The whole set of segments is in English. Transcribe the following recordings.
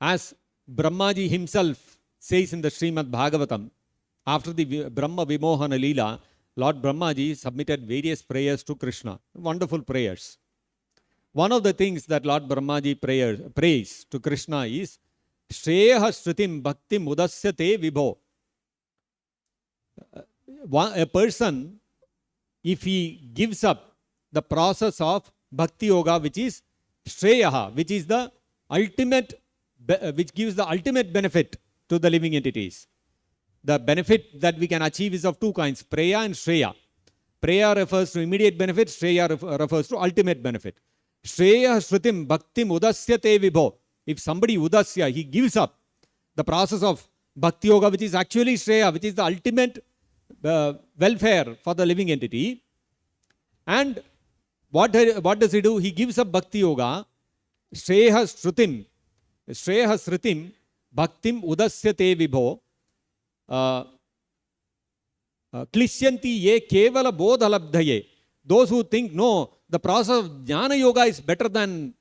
As Brahmaji himself says in the Srimad Bhagavatam, after the Brahma Vimohana Leela, Lord Brahmaji submitted various prayers to Krishna. Wonderful prayers. One of the things that Lord Brahmaji prays to Krishna is Shreya Shrutim Bhakti Mudasyate Vibho. A person, if he gives up the process of Bhakti Yoga, which is Shreya, which is the ultimate, which gives the ultimate benefit to the living entities. The benefit that we can achieve is of two kinds, Preya and Shreya. Preya refers to immediate benefit, Shreya refers to ultimate benefit. Shreya Shrutim Bhakti Udasyate Vibho. If somebody Udasya, he gives up the process of Bhakti Yoga, which is actually Shreya, which is the ultimate welfare for the living entity. And what does he do? He gives up Bhakti Yoga. Shreya Shrutim Bhaktim Udasyate Vibho. Klishyanti ye kevala bodhalabdhaye. Those who think, no, the process of Dhyana Yoga is better than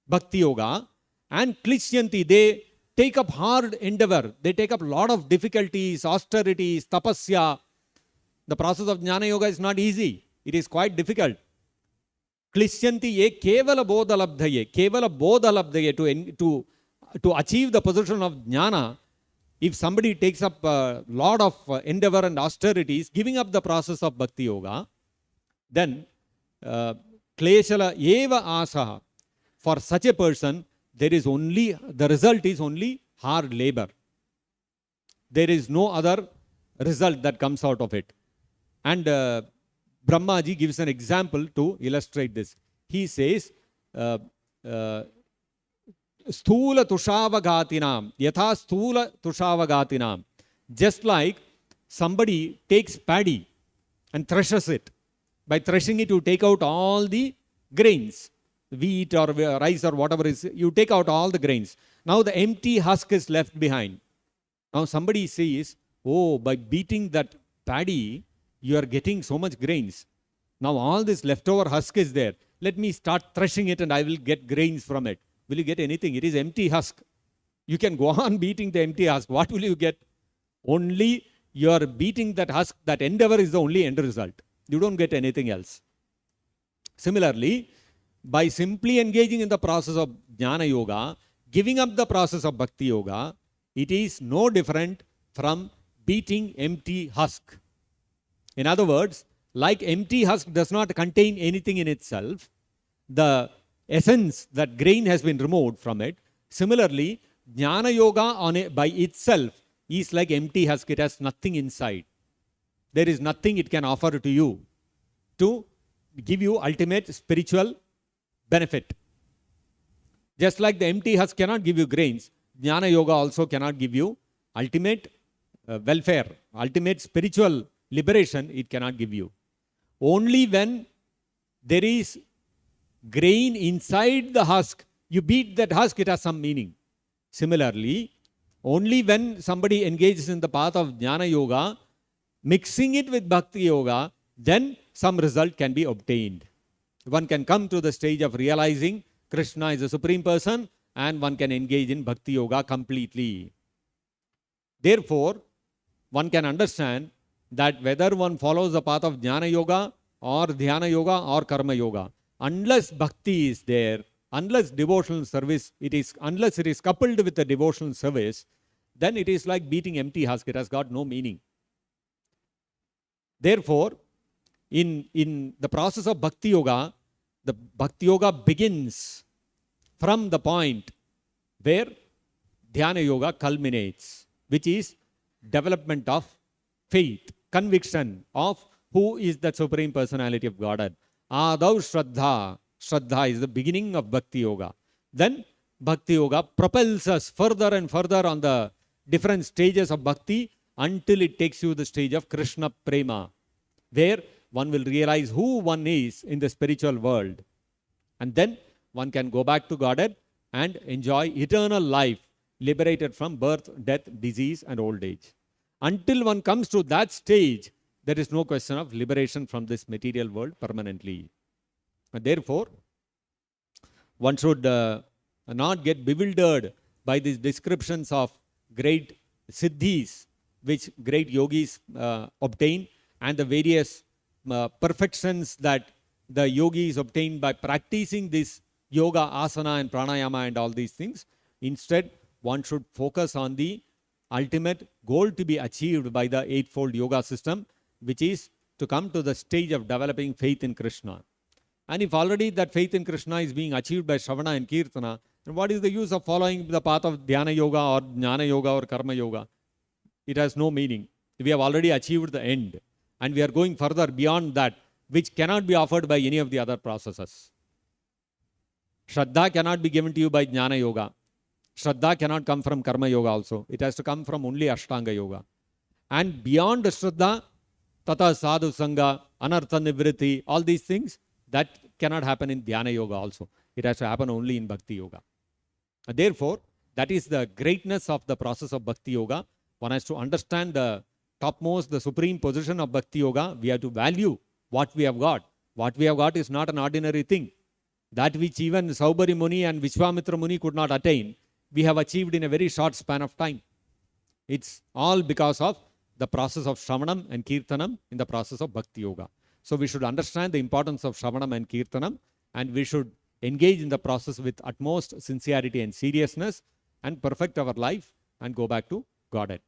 Bhakti Yoga, and Klishyanti, they take up hard endeavor, they take up a lot of difficulties, austerities, tapasya. The process of Dhyana Yoga is not easy, it is quite difficult. Klishyanti ye kevala bodhalabdhaye. Kevala bodhalabdhaye, to achieve the position of Dhyana. If somebody takes up a lot of endeavor and austerities, giving up the process of Bhakti Yoga, then kleshala eva asaha. For such a person, the result is only hard labor. There is no other result that comes out of it. And Brahmaji gives an example to illustrate this. He says, Sthula tushavagatinam, yatha sthula tushavagatinam. Just like somebody takes paddy and threshes it. By threshing it, you take out all the grains, wheat or rice or whatever is, you take out all the grains. Now the empty husk is left behind. Now somebody says, oh, by beating that paddy, you are getting so much grains. Now all this leftover husk is there. Let me start threshing it and I will get grains from it. Will you get anything? It is empty husk. You can go on beating the empty husk. What will you get? Only you are beating that husk. That endeavor is the only end result. You don't get anything else. Similarly, by simply engaging in the process of Jnana Yoga, giving up the process of Bhakti Yoga, it is no different from beating empty husk. In other words, like empty husk does not contain anything in itself, the essence, that grain has been removed from it. Similarly, Jnana Yoga by itself is like empty husk. It has nothing inside. There is nothing it can offer to you to give you ultimate spiritual benefit. Just like the empty husk cannot give you grains, Jnana Yoga also cannot give you ultimate welfare, ultimate spiritual liberation. It cannot give you. Only when there is grain inside the husk, you beat that husk, it has some meaning. Similarly, only when somebody engages in the path of Jnana Yoga, mixing it with Bhakti Yoga, then some result can be obtained. One can come to the stage of realizing Krishna is the Supreme Person, and one can engage in Bhakti Yoga completely. Therefore, one can understand that whether one follows the path of Jnana Yoga or Dhyana Yoga or Karma Yoga, unless Bhakti is there, unless devotional service, unless it is coupled with the devotional service, then it is like beating empty husk. It has got no meaning. Therefore, in the process of Bhakti Yoga, the Bhakti Yoga begins from the point where Dhyana Yoga culminates, which is development of faith, conviction of who is the Supreme Personality of Godhead. Adav Shraddha. Shraddha is the beginning of Bhakti Yoga. Then Bhakti Yoga propels us further and further on the different stages of Bhakti until it takes you to the stage of Krishna Prema, where one will realize who one is in the spiritual world. And then one can go back to Godhead and enjoy eternal life, liberated from birth, death, disease and old age. Until one comes to that stage, there is no question of liberation from this material world permanently. And therefore, one should not get bewildered by these descriptions of great siddhis which great yogis obtain, and the various perfections that the yogis obtain by practicing this yoga, asana and pranayama and all these things. Instead, one should focus on the ultimate goal to be achieved by the eightfold yoga system, which is to come to the stage of developing faith in Krishna. And if already that faith in Krishna is being achieved by Shravana and Kirtana, then what is the use of following the path of Dhyana yoga or Jnana yoga or Karma yoga? It has no meaning. We have already achieved the end, and we are going further beyond that, which cannot be offered by any of the other processes. Shraddha cannot be given to you by Jnana yoga. Shraddha cannot come from Karma yoga also. It has to come from only Ashtanga yoga. And beyond Shraddha, Tata Sadhu Sangha, Anartha Nivritti, all these things, that cannot happen in Dhyana yoga also. It has to happen only in Bhakti yoga. And therefore, that is the greatness of the process of Bhakti yoga. One has to understand the topmost, the supreme position of Bhakti yoga. We have to value what we have got. What we have got is not an ordinary thing. That which even Saubhari Muni and Vishwamitra Muni could not attain, we have achieved in a very short span of time. It's all because of the process of Shravanam and Kirtanam in the process of Bhakti yoga. So we should understand the importance of Shravanam and Kirtanam, and we should engage in the process with utmost sincerity and seriousness and perfect our life and go back to Godhead.